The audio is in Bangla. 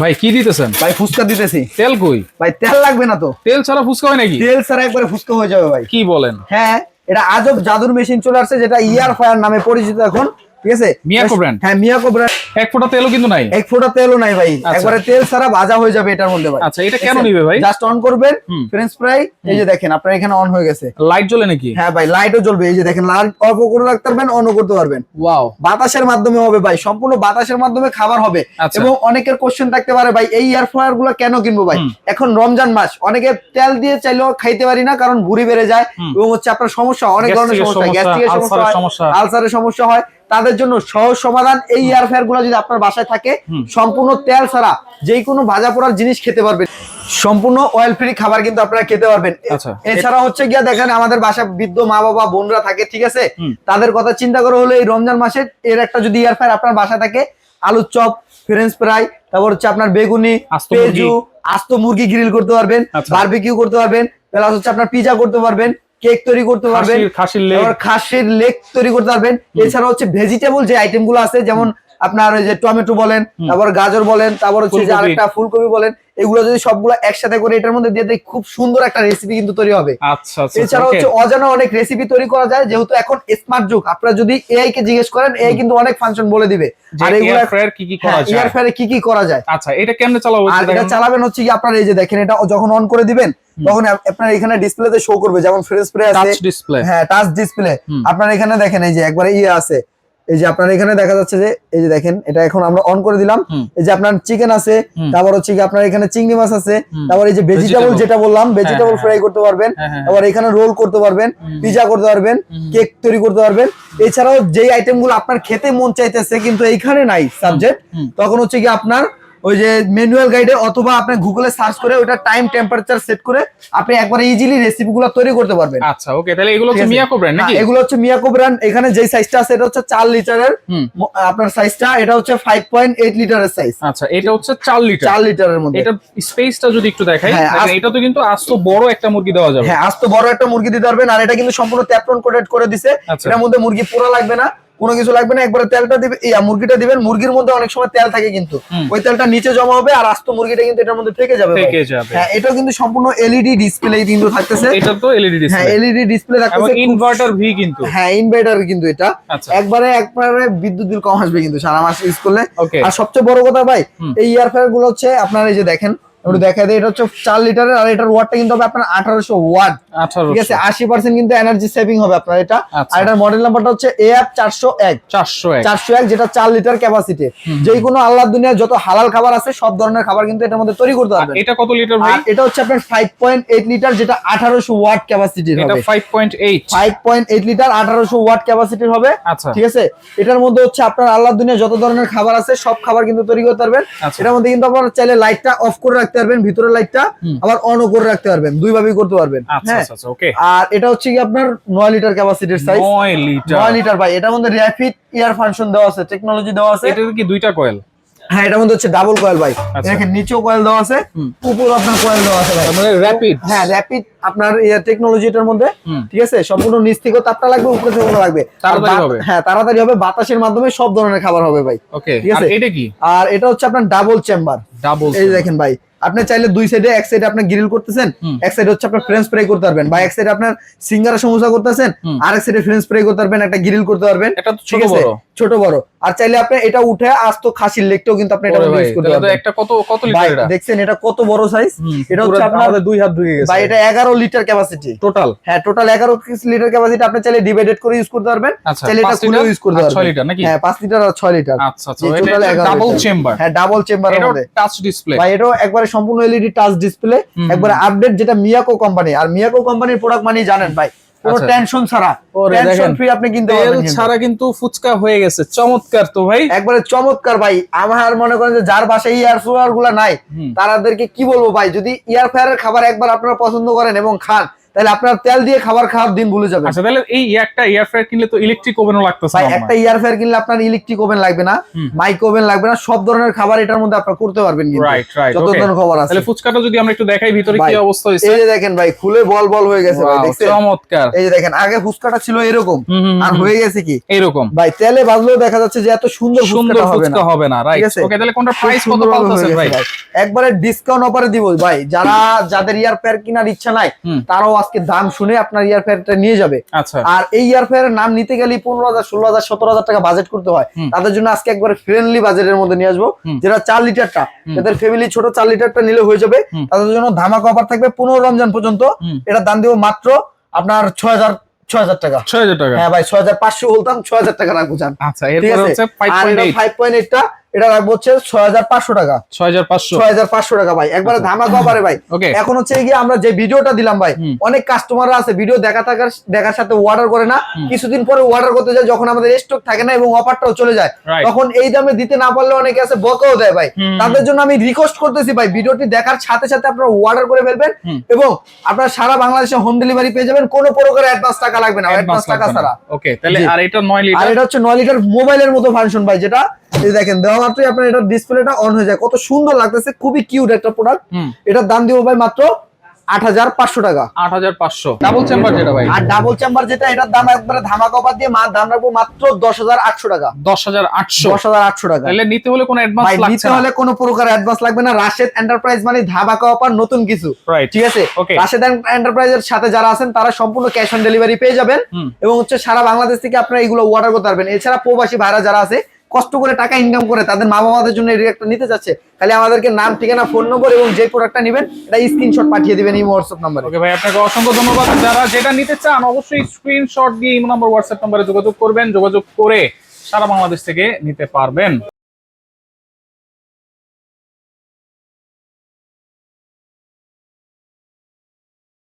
ভাই কি দিতেছেন? ভাই ফুচকা দিতেছি। তেল কই? ভাই তেল লাগবে না তো। তেল ছাড়া ফুচকা হয় নাকি? তেল ছাড়া একবারে ফুচকা হয়ে যাবে ভাই। কি বলেন? হ্যাঁ, এটা আজব জাদুর মেশিন চলে আসছে, যেটা ইয়ার ফায়ার নামে পরিচিত এখন। ঠিক আছে, মিয়াকো ব্র্যান্ড। হ্যাঁ মিয়াকো ব্র্যান্ড। এক ফোঁটা তেলও কিন্তু নাই। এক ফোঁটা তেলও নাই ভাই, আচ্ছা। একবারে তেল ছাড়া ভাজা হয়ে যাবে এটার মধ্যে ভাই। আচ্ছা, এটা কেন নিবে ভাই? জাস্ট অন করবেন, ফ্রেঞ্চ ফ্রাই, এই যে দেখেন আপনার এখানে অন হয়ে গেছে। লাইট জ্বলে নাকি? হ্যাঁ ভাই, লাইটও জ্বলবে, এই যে দেখেন লাইট অফ করে রাখতে পারবেন, অনও করতে পারবেন। ওয়াও। বাতাসের মাধ্যমে হবে ভাই, সম্পূর্ণ বাতাসের মাধ্যমে খাবার হবে। আচ্ছা। এবং অনেকের কোশ্চেন থাকতে পারে ভাই এই এয়ার ফ্রায়ার গুলো কেন কিনবো ভাই? এখন রমজান মাস, অনেকে তেল দিয়ে চাইলেও খাইতে পারি না, কারণ ভুঁড়ি বেড়ে যায় এবং হচ্ছে আপনার সমস্যা, অনেক ধরনের সমস্যা, গ্যাস্ট্রিকের সমস্যা, আলসারের সমস্যা হয়। তাদের জন্য সহজ সমাধান এই এয়ার ফ্রায়ার গুলো যদি আপনার বাসায় থাকে, সম্পূর্ণ তেল ছাড়া যে কোনো ভাজা পোড়ার জিনিস খেতে পারবেন, সম্পূর্ণ অয়েল ফ্রি খাবার কিন্তু আপনারা খেতে পারবেন। এছাড়া হচ্ছে গিয়া দেখেন আমাদের বাসায় বৃদ্ধ মা বাবা বোনরা থাকে, ঠিক আছে, তাদের কথা চিন্তা করে হলে এই রমজান মাসে এর একটা যদি এয়ার ফ্রায়ার আপনার বাসায় থাকে, আলুর চপ, ফ্রেঞ্চ ফ্রাই, তারপর হচ্ছে আপনার বেগুনি, পেঁয়াজু, আস্ত মুরগি গ্রিল করতে পারবেন, বারবিকিউ করতে পারবেন, প্লাস হচ্ছে আপনার পিজা করতে পারবেন, কেক তৈরি করতে পারবেন, খাসির লেগ তৈরি করতে পারবেন। এছাড়া হচ্ছে ভেজিটেবল যে আইটেম গুলো আছে, যেমন আপনার ওই যে টমেটো বলেন, তারপর গাজর বলেন, তারপর হচ্ছে যে আরেকটা ফুলকপি বলেন, এগুলো যদি সবগুলো একসাথে করে এটার মধ্যে দিয়ে দেয়, খুব সুন্দর একটা রেসিপি কিন্তু তৈরি হবে। আচ্ছা। এছাড়া হচ্ছে অজানা অনেক রেসিপি তৈরি করা যায়, যেহেতু এখন স্মার্ট যুগ। আপনারা যদি এআই কে জিজ্ঞেস করেন, এআই কিন্তু অনেক ফাংশন বলে দিবে। আর এগুলো এয়ার ফ্রায়ার কি কি করা যায়, এয়ার ফ্রায়ারে কি কি করা যায়। আচ্ছা, এটা কেমনে চালাবো? আর এটা চালাবেন হচ্ছে কি আপনারা এই যে দেখেন, এটা যখন অন করে দিবেন তখন আপনার এখানে ডিসপ্লেতে শো করবে, যেমন ফ্রেঞ্চ ফ্রাই আছে, টাচ ডিসপ্লে। হ্যাঁ টাচ ডিসপ্লে। আপনার এখানে দেখেন এই যে একবারে ইয়ে আছে, এই যে আপনার এখানে দেখা যাচ্ছে যে এই যে দেখেন, এটা এখন আমরা অন করে দিলাম। এই যে আপনার চিকেন আছে, তারপর হচ্ছে কি আপনার এখানে চিংড়ি মাছ আছে, তারপর এই যে ভেজিটেবল যেটা বললাম, ভেজিটেবল ফ্রাই করতে পারবেন, তারপর এখানে রোল করতে পারবেন, পিজা করতে পারবেন, কেক তৈরি করতে পারবেন। এছাড়াও যেই আইটেম গুলো আপনার খেতে মন চাইতেছে কিন্তু এইখানে নাই সাবজেক্ট, তখন হচ্ছে কি আপনার ওই যে ম্যানুয়াল গাইডে অথবা আপনি গুগলে সার্চ করে ওটা টাইম টেম্পারেচার সেট করে আপনি একবারে ইজিলি রেসিপিগুলো তৈরি করতে পারবেন। আচ্ছা, ওকে, তাহলে এগুলো হচ্ছে মিয়াকো ব্র্যান্ড নাকি? এগুলো হচ্ছে মিয়াকো ব্র্যান্ড। এখানে যে সাইজটা আছে এটা হচ্ছে 4 লিটারের আপনার সাইজটা, এটা হচ্ছে 5.8 লিটারের সাইজ। আচ্ছা, এটা হচ্ছে 4 লিটার। 4 লিটারের মধ্যে এটা স্পেসটা যদি একটু দেখাই, এটা তো কিন্তু আস্ত বড় একটা মুরগি দেওয়া যাবে। হ্যাঁ, আস্ত বড় একটা মুরগি দিতে পারবেন। আর এটা কিন্তু সম্পূর্ণ ট্যাপটন কোটেড করে দিছে, এর মধ্যে মুরগি পোড়া লাগবে না, কোনো কিছু লাগবে না, একবারে তেলটা দিবেন, মুরগিটা দিবেন। মুরগির মধ্যে অনেক সময় তেল থাকে, কিন্তু ওই তেলটা নিচে জমা হবে আর আস্ত মুরগিটা কিন্তু এটার মধ্যে থেকে যাবে। হ্যাঁ, এটা কিন্তু সম্পূর্ণ এলইডি ডিসপ্লে কিন্তু থাকতেছে। এটা তো এলইডি ডিসপ্লে। হ্যাঁ, এলইডি ডিসপ্লে থাকতেছে, ইনভার্টার ভি কিন্তু। হ্যাঁ, ইনভার্টার কিন্তু এটা একবারে বিদ্যুৎ বিল কম আসবে কিন্তু সারা মাস ইউজ করলে। আর সবচেয়ে বড় কথা ভাই, এই এয়ার ফ্রায়ার গুলো হচ্ছে আপনার এই যে দেখেন, একটু দেখা দেয়, এটা হচ্ছে 4 লিটারের, আর এটার ওয়াটটা কিন্তু হবে আপনার 1800 ওয়াট। ঠিক আছে, 80% কিন্তু এনার্জি সেভিং হবে আপনার এটা। আর এটার মডেল নাম্বারটা হচ্ছে AF 401, যেটা 4 লিটার ক্যাপাসিটি। যে কোনো আল্লাহর দুনিয়ায় যত হালাল খাবার আছে সব ধরনের খাবার কিন্তু এটার মধ্যে তৈরি করতে পারবেন। এটা কত লিটার ভাই? এটা হচ্ছে আপনার 5.8 লিটার, যেটা 1800 ওয়াট ক্যাপাসিটির হবে। এটা 5.8 লিটার 1800 ওয়াট ক্যাপাসিটির হবে। ঠিক আছে, এটার মধ্যে হচ্ছে আপনার আল্লাহর দুনিয়ায় যত ধরনের খাবার আছে সব খাবার কিন্তু তৈরি করতে পারবেন। এটার মধ্যে কিন্তু আপনারা চাইলে লাইটটা অফ করে রাখতে পারবেন, ভিতরের লাইটটা আবার অনও করে রাখতে পারবেন, দুই ভাবেই করতে পারবেন। হ্যাঁ, আর এটা হচ্ছে কি আপনার 9 লিটার ক্যাপাসিটির সাইজ। 9 লিটার ভাই, এটার মধ্যে র‍্যাপিড এয়ার ফাংশন দেওয়া আছে, টেকনোলজি দেওয়া আছে। এটা কি দুইটা কয়েল? হ্যাঁ, এটার মধ্যে হচ্ছে ডাবল কয়েল ভাই। দেখেন নিচেও কয়েল দেওয়া আছে, উপরে আপনার কয়েল দেওয়া আছে ভাই, মানে র‍্যাপিড। হ্যাঁ, র‍্যাপিড আপনার এয়ার টেকনোলজি এটার মধ্যে। ঠিক আছে, সম্পূর্ণ নিচ থেকে তাপটা লাগবে, উপরে থেকে লাগবে, তাড়াতাড়ি হবে। হ্যাঁ, তাড়াতাড়ি হবে, বাতাসের মাধ্যমে সব ধরনের খাবার হবে ভাই। ওকে, ঠিক আছে। আর এটা কি? আর এটা হচ্ছে আপনার ডাবল চেম্বার। এই দেখেন ভাই, আপনি চাইলে দুই সাইডে, এক সাইডে আপনি গ্রিল করতেছেন, এক সাইডে হচ্ছে আপনার ফ্রেঞ্চ ফ্রাই করতে পারবেন, বা এক সাইডে আপনার সিঙ্গারা সমোসা করতেছেন, আর এক সাইডে ফ্রেঞ্চ ফ্রাই করতে পারবেন, একটা গ্রিল করতে পারবেন। এটা তো ছোট বড়। আর চাইলে আপনি এটা উঠে আস্ত খাসির লেগটাও কিন্তু আপনি এটা ইউজ করতে পারবেন। এটা কত লিটার? এটা দেখছেন এটা কত বড় সাইজ? এটা হচ্ছে আপনার আমাদের দুই হাত ধুয়ে গেছে ভাই, এটা 11 লিটার ক্যাপাসিটি টোটাল। হ্যাঁ, টোটাল 11 লিটার ক্যাপাসিটি। আপনি চাইলে ডিভাইডেড করে ইউজ করতে পারবেন, চাইলে এটা খুলে ইউজ করতে পারবেন। 6 লিটার নাকি? হ্যাঁ, 5 লিটার আর 6 লিটার। আচ্ছা, এটা ডাবল চেম্বার। হ্যাঁ, ডাবল চেম্বারের মধ্যে টাচ ডিসপ্লে ভাই, এটা একবারে সম্পূর্ণ এলইডি টাচ ডিসপ্লে, একবারে আপডেট, যেটা মিয়াকো কোম্পানি। আর মিয়াকো কোম্পানির প্রোডাক্ট মানে জানেন ভাই, কোনো টেনশন ছাড়া, টেনশন ফ্রি আপনি কিনতে পারবেন। তেল ছাড়া কিন্তু ফুচকা হয়ে গেছে। চমৎকার তো ভাই, একবারে চমৎকার ভাই। আমার মনে করেন যে যার বাসায় এয়ার ফ্রায়ার গুলা নাই, তাদেরকে কি বলবো ভাই, যদি এয়ার ফ্রায়ারের খাবার একবার আপনারা পছন্দ করেন এবং খান, তাহলে আপনার তেল দিয়ে খাবার খাওয়ার দিন ভুলে যাবেন। আচ্ছা তাহলে এই একটা এয়ার ফ্রায়ার কিনলে তো ইলেকট্রিক ওভেনও লাগতেছে ভাই, একটা এয়ার ফ্রায়ার কিনলে আপনার ইলেকট্রিক ওভেন লাগবে না, মাইক্রো ওভেন লাগবে না, সব ধরনের খাবার এটার মধ্যে আপনারা করতে পারবেন কিন্তু। রাইট রাইট, যত ধরনের খাবার আছে। তাহলে ফুচকাটা যদি আমরা একটু দেখাই ভিতরে কি অবস্থা হইছে। এই যে দেখেন ভাই, খুলে বল বল হয়ে গেছে ভাই, দেখছেন? চমৎকার। এই যে দেখেন, আগে ফুচকাটা ছিল এরকম, আর হয়ে গেছে কি এরকম। ভাই তেলে ভাজলেও দেখা যাচ্ছে যে এত সুন্দর ফুচকা হবে না। রাইট। ওকে, তাহলে কোনটা প্রাইস কত পাচ্ছেন ভাই? একবারে ডিসকাউন্ট অফারে দিব ভাই। যাদের এয়ার ফ্রায়ার কেনার ইচ্ছা নাই তারাও আজকে দাম শুনে আপনার এয়ার ফ্রায়ারটা নিয়ে যাবে। আচ্ছা। আর এই এয়ার ফ্রায়ারের নাম নিতে গেলে 15,000 16,000 17,000 টাকা বাজেট করতে হয়। তাদের জন্য আজকে একবারে ফ্রেন্ডলি বাজেটের মধ্যে নিয়ে আসবো, যেটা 4 লিটারটা, যাদের ফ্যামিলি ছোট 4 লিটারটা নিলে হয়ে যাবে, তাদের জন্য ধামাকা অফার থাকবে 15 রমজান পর্যন্ত। এটা দাম দিব মাত্র আপনার 6,000 টাকা। 6,000 টাকা। হ্যাঁ ভাই, 6,500 বলতাম, 6,000 টাকা রাখবো জান। আচ্ছা, এরপর হচ্ছে 5.8 টা, এটা রাখবো হচ্ছে 6,500 টাকা। 6,500 টাকা ভাই, একবারে ধামাকা অফারে ভাই। এখন হচ্ছে গিয়ে আমরা যে ভিডিওটা দিলাম ভাই, অনেক কাস্টমাররা আছে ভিডিও দেখার সাথে অর্ডার করে না, কিছুদিন পরে অর্ডার করতে যায়, যখন আমাদের স্টক থাকে না এবং অফারটাও চলে যায়, তখন এই দামে দিতে না পারলে অনেকে আছে বকাও দেয় ভাই। তাদের জন্য আমি রিকোয়েস্ট করতেছি ভাই, ভিডিওটি দেখার সাথে সাথে আপনারা অর্ডার করে ফেলবেন এবং আপনারা সারা বাংলাদেশে হোম ডেলিভারি পেয়ে যাবেন, কোনো প্রকার অ্যাডভান্স টাকা লাগবে না, অ্যাডভান্স টাকা ছাড়া। ওকে, তাহলে আর এটা 9 লিটার, আর এটা হচ্ছে 9 লিটার মোবাইলের মতো ফাংশন ভাই, যেটা এই দেখেন দেওয়া মাত্রই আপনার এটা ডিসপ্লেটা অন হয়ে যায়, কত সুন্দর লাগতেছে, খুবই কিউট একটা প্রোডাক্ট। এটার দাম দিব ভাই মাত্র 8,500 টাকা। 8,500। ডাবল চেম্বার যেটা ভাই, আর ডাবল চেম্বার যেটা, এটার দাম একবারে ধামাকা অফার দিয়ে দাম রাখবো মাত্র 10,800 টাকা। 10,800 টাকা। তাহলে নিতে হলে কোনো অ্যাডভান্স লাগবে না? নিতে হলে কোনো প্রকার অ্যাডভান্স লাগবে না। রাশেদ এন্টারপ্রাইজ মানে ধামাকা অফার, নতুন কিছু, ঠিক আছে? রাশেদ এন্টারপ্রাইজের সাথে যারা আছেন তারা সম্পূর্ণ ক্যাশ অন ডেলিভারি পেয়ে যাবেন এবং হচ্ছে সারা বাংলাদেশ থেকে আপনারা এগুলো অর্ডার করতে পারবেন। এছাড়া প্রবাসী ভাইরা যারা আছে, কষ্ট করে টাকা ইনকাম করে তাদের মা বাবাদের জন্য এই একটা নিতে যাচ্ছে, খালি আমাদেরকে নাম, ঠিকানা, ফোন নম্বর এবং যে প্রোডাক্টটা নেবেন এটা স্ক্রিনশট পাঠিয়ে দিবেন এই হোয়াটসঅ্যাপ নম্বরে। ওকে ভাই, আপনাকে অসংখ্য ধন্যবাদ। যারা যেটা নিতে চান অবশ্যই স্ক্রিনশট দিয়ে এই নম্বর হোয়াটসঅ্যাপ নম্বরে যোগাযোগ করবেন, যোগাযোগ করে সারা বাংলাদেশ থেকে নিতে পারবেন।